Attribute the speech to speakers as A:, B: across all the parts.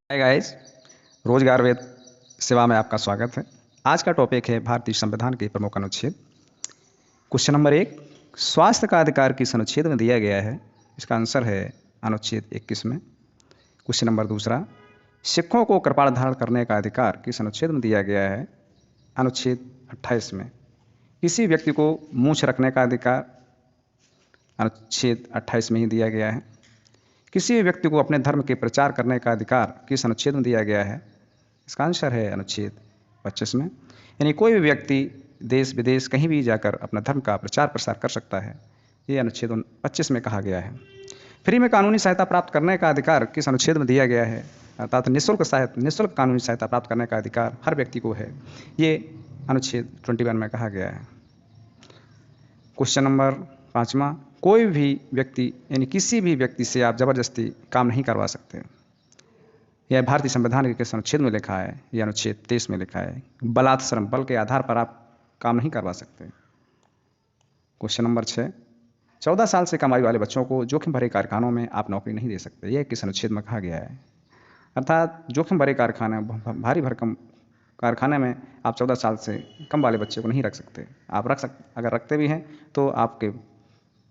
A: Hi guys, रोजगार वेद सेवा में आपका स्वागत है। आज का टॉपिक है भारतीय संविधान के प्रमुख अनुच्छेद। क्वेश्चन नंबर 1, स्वास्थ्य का अधिकार किस अनुच्छेद में दिया गया है? इसका आंसर है अनुच्छेद 21 में। क्वेश्चन नंबर 2, सिखों को कृपाण धारण करने का अधिकार किस अनुच्छेद में दिया गया है? अनुच्छेद 28 में। किसी व्यक्ति को मूछ रखने का अधिकार अनुच्छेद 28 में ही दिया गया है। किसी भी व्यक्ति को अपने धर्म के प्रचार करने का अधिकार किस अनुच्छेद में दिया गया है? इसका आंसर है अनुच्छेद 25 में। यानी कोई भी व्यक्ति देश विदेश कहीं भी जाकर अपना धर्म का प्रचार प्रसार कर सकता है, ये अनुच्छेद 25 में कहा गया है। फ्री में कानूनी सहायता प्राप्त करने का अधिकार किस अनुच्छेद में दिया गया है? अर्थात निःशुल्क कानूनी सहायता प्राप्त करने का अधिकार हर व्यक्ति को है, ये अनुच्छेद 21 में कहा गया है। क्वेश्चन नंबर 5, कोई भी व्यक्ति यानी किसी भी व्यक्ति से आप जबरदस्ती काम नहीं करवा सकते। यह भारतीय संविधान के किस अनुच्छेद में लिखा है? यह अनुच्छेद 23 में लिखा है। बलात्श्रम, बल के आधार पर आप काम नहीं करवा सकते। क्वेश्चन नंबर 6, 14 साल से कम आयु वाले बच्चों को जोखिम भरे कारखानों में आप नौकरी नहीं दे सकते। यह किस अनुच्छेद में कहा गया है? अर्थात जोखिम भरे कारखाने, भारी भरकम कारखाने में आप 14 साल से कम वाले बच्चे को नहीं रख सकते। आप अगर रखते भी हैं तो आपके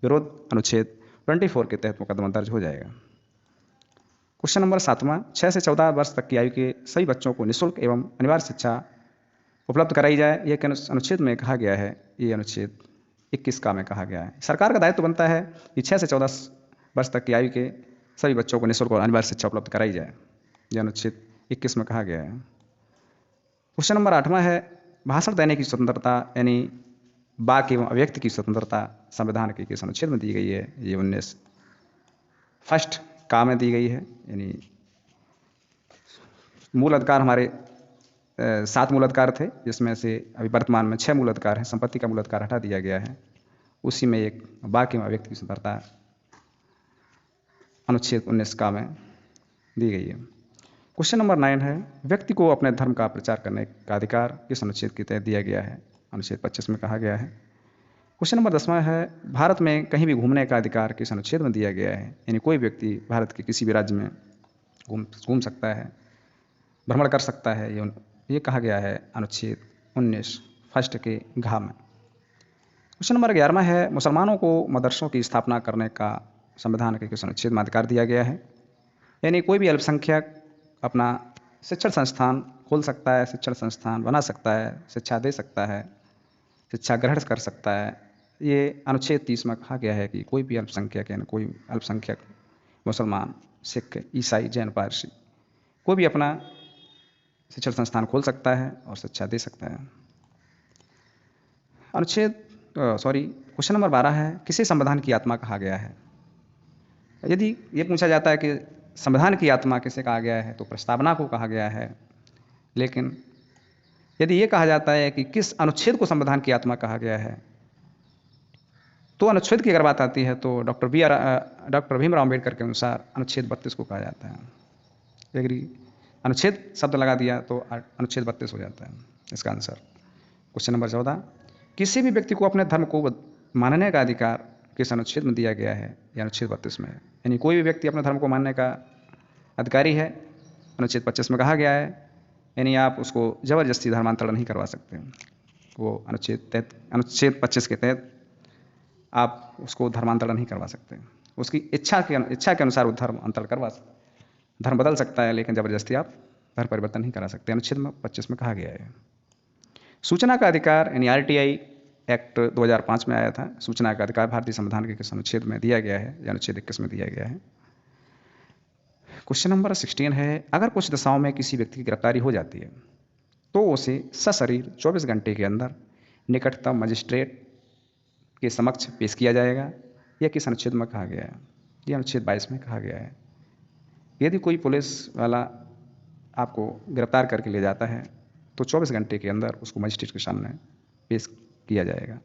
A: विरोध अनुच्छेद 24 के तहत मुकदमा दर्ज हो जाएगा। क्वेश्चन नंबर 7, 6 से 14 वर्ष तक की आयु के सभी बच्चों को निःशुल्क एवं अनिवार्य शिक्षा उपलब्ध कराई जाए, यह अनुच्छेद में कहा गया है। ये अनुच्छेद 21 का में कहा गया है। सरकार का दायित्व बनता है कि 6 से 14 वर्ष तक की आयु के सभी बच्चों को निःशुल्क और अनिवार्य शिक्षा उपलब्ध कराई जाए, यह अनुच्छेद 21 में कहा गया है। क्वेश्चन नंबर 8 है, भाषण देने की स्वतंत्रता यानी वाक एवं अभिव्यक्ति की स्वतंत्रता संविधान के किस अनुच्छेद में दी गई है? ये 19 फर्स्ट का में दी गई है। यानी मूल अधिकार हमारे 7 मूल अधिकार थे, जिसमें से अभी वर्तमान में 6 मूल अधिकार हैं। संपत्ति का मूल अधिकार हटा दिया गया है, उसी में एक वाक एवं अभिव्यक्ति की स्वतंत्रता अनुच्छेद 19 का में दी गई है। क्वेश्चन नंबर 9 है, व्यक्ति को अपने धर्म का प्रचार करने का अधिकार किस अनुच्छेद के तहत दिया गया है? अनुच्छेद 25 में कहा गया है। क्वेश्चन नंबर 10 है, भारत में कहीं भी घूमने का अधिकार किस अनुच्छेद में दिया गया है? यानी कोई व्यक्ति भारत के किसी भी राज्य में घूम सकता है, भ्रमण कर सकता है, ये कहा गया है अनुच्छेद 19 फर्स्ट के घ में। क्वेश्चन नंबर 11 है, मुसलमानों को मदरसों की स्थापना करने का संविधान के किस अनुच्छेद में अधिकार दिया गया है? यानी कोई भी अल्पसंख्यक अपना शिक्षण संस्थान खोल सकता है, शिक्षण संस्थान बना सकता है, शिक्षा दे सकता है, शिक्षा ग्रहण कर सकता है। ये अनुच्छेद 30 में कहा गया है कि कोई भी अल्पसंख्यक यानी कोई अल्पसंख्यक मुसलमान, सिख, ईसाई, जैन, पारसी कोई भी अपना शिक्षण संस्थान खोल सकता है और शिक्षा दे सकता है। क्वेश्चन नंबर 12 है, किसे संविधान की आत्मा कहा गया है? यदि ये पूछा जाता है कि संविधान की आत्मा किसे कहा गया है, तो प्रस्तावना को कहा गया है। लेकिन यदि ये कहा जाता है कि किस अनुच्छेद को संविधान की आत्मा कहा गया है, तो अनुच्छेद की अगर बात आती है तो डॉक्टर भीमराव अम्बेडकर के अनुसार अनुच्छेद 32 को कहा जाता है। यदि अनुच्छेद शब्द लगा दिया तो अनुच्छेद 32 हो जाता है इसका आंसर। क्वेश्चन नंबर 14, किसी भी व्यक्ति को अपने धर्म को मानने का अधिकार किस अनुच्छेद में दिया गया है? यह अनुच्छेद 32 में है। यानी कोई भी व्यक्ति अपने धर्म को मानने का अधिकारी है, अनुच्छेद 25 में कहा गया है। यानी आप उसको जबरदस्ती धर्मांतरण नहीं करवा सकते। वो अनुच्छेद 25 के तहत आप उसको धर्मांतरण नहीं करवा सकते। उसकी इच्छा के अनुसार वो धर्म बदल सकता है, लेकिन जबरदस्ती आप धर्म परिवर्तन नहीं करा सकते। अनुच्छेद 25 में कहा गया है। सूचना का अधिकार यानी RTI एक्ट 2005 में आया था। सूचना का अधिकार भारतीय संविधान के किस अनुच्छेद में दिया गया है? या अनुच्छेद 21 में दिया गया है। क्वेश्चन नंबर 16 है, अगर कुछ दशाओं में किसी व्यक्ति की गिरफ्तारी हो जाती है तो उसे सशरीर 24 घंटे के अंदर निकटतम मजिस्ट्रेट के समक्ष पेश किया जाएगा। यह किस अनुच्छेद में कहा गया है? यह अनुच्छेद 22 में कहा गया है। यदि कोई पुलिस वाला आपको गिरफ्तार करके ले जाता है तो 24 घंटे के अंदर उसको मजिस्ट्रेट के सामने पेश किया जाएगा,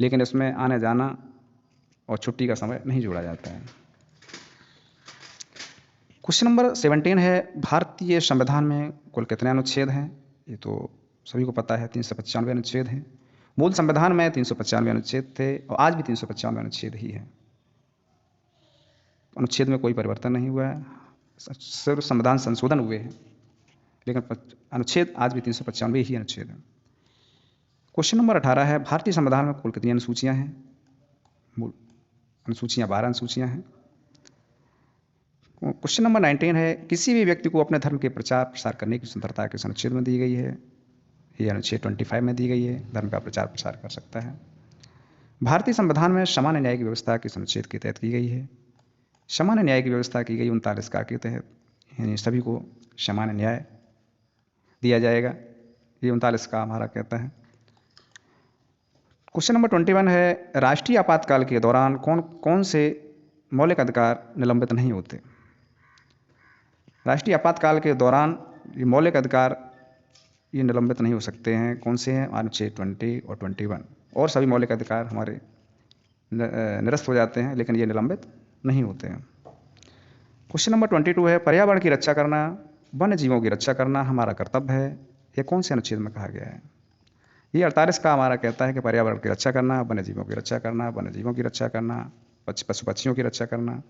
A: लेकिन इसमें आने जाना और छुट्टी का समय नहीं जोड़ा जाता है। क्वेश्चन नंबर 17 है, भारतीय संविधान में कुल कितने अनुच्छेद हैं? ये तो सभी को पता है, 395 अनुच्छेद हैं। मूल संविधान में 395 अनुच्छेद थे और आज भी 395 अनुच्छेद ही है। अनुच्छेद में कोई परिवर्तन नहीं हुआ है। सिर्फ संविधान संशोधन हुए हैं, लेकिन अनुच्छेद आज भी 395 ही अनुच्छेद है। क्वेश्चन नंबर 18 है, भारतीय संविधान में कुल कितनी अनुसूचियां हैं? मूल अनुसूचियां 12 अनुसूचियां हैं। क्वेश्चन नंबर 19 है, किसी भी व्यक्ति को अपने धर्म के प्रचार प्रसार करने की स्वतंत्रता किस अनुच्छेद में दी गई है? ये अनुच्छेद 25 में दी गई है, धर्म का प्रचार प्रसार कर सकता है। भारतीय संविधान में सामान्य न्याय की व्यवस्था किस अनुच्छेद के तहत की गई है? सामान्य न्याय की व्यवस्था की गई 39 का के तहत, यानी सभी को सामान्य न्याय दिया जाएगा, ये 39 का हमारा कहता है। क्वेश्चन नंबर 21 है, राष्ट्रीय आपातकाल के दौरान कौन कौन से मौलिक अधिकार निलंबित नहीं होते? राष्ट्रीय आपातकाल के दौरान ये मौलिक अधिकार ये निलंबित नहीं हो सकते हैं। कौन से हैं? अनुच्छेद 20 और 21, और सभी मौलिक अधिकार हमारे निरस्त हो जाते हैं, लेकिन ये निलंबित नहीं होते हैं। क्वेश्चन नंबर 22 है, पर्यावरण की रक्षा करना, वन्य जीवों की रक्षा करना हमारा कर्तव्य है, यह कौन से अनुच्छेद में कहा गया है? ये 48 का हमारा कहता है कि पर्यावरण की रक्षा करना, वन्य जीवों की रक्षा करना, वन्य जीवों की रक्षा करना, पशु पक्षियों की रक्षा करना,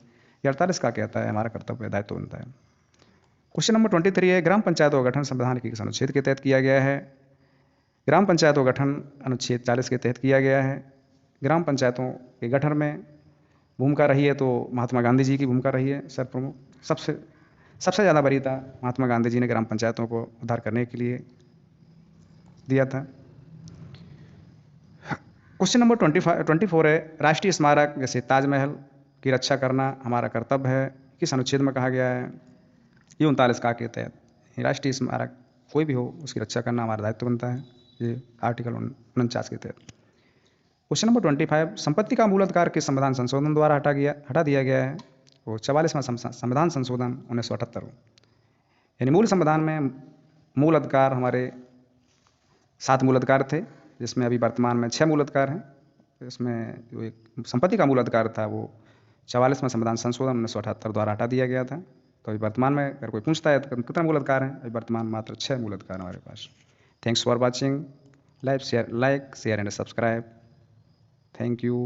A: ये 48 का कहता है हमारा कर्तव्य दायित्व बनता है। क्वेश्चन नंबर 23 है, ग्राम पंचायतों का गठन संविधान के किस अनुच्छेद के तहत किया गया है? ग्राम पंचायतों का गठन अनुच्छेद 40 के तहत किया गया है। ग्राम पंचायतों के गठन में भूमिका रही है तो महात्मा गांधी जी की भूमिका रही है सर्वप्रमुख। सबसे ज़्यादा वरीयता महात्मा गांधी जी ने ग्राम पंचायतों को उद्धार करने के लिए दिया था। क्वेश्चन नंबर 24 है, राष्ट्रीय स्मारक जैसे ताजमहल की रक्षा करना हमारा कर्तव्य है, किस अनुच्छेद में कहा गया है? ये 39 का के तहत। राष्ट्रीय स्मारक कोई भी हो उसकी रक्षा करना हमारा दायित्व बनता है, ये आर्टिकल 49 के तहत। क्वेश्चन नंबर 25, संपत्ति का मूल अधिकार किस संविधान संशोधन द्वारा हटा दिया गया है? वो 44वां संविधान संशोधन 1978। यानी मूल संविधान में मूल अधिकार हमारे 7 मूल अधिकार थे, जिसमें अभी वर्तमान में 6 मूल अधिकार हैं। इसमें जो एक संपत्ति का मूल अधिकार था वो 44वां संविधान संशोधन 1978 द्वारा हटा दिया गया था। तो अभी वर्तमान में अगर कोई पूछता है तो कितना मूल अधिकार हैं, अभी वर्तमान मात्र 6 मूल अधिकार हमारे पास। Thanks for watching, like share and subscribe. Thank you.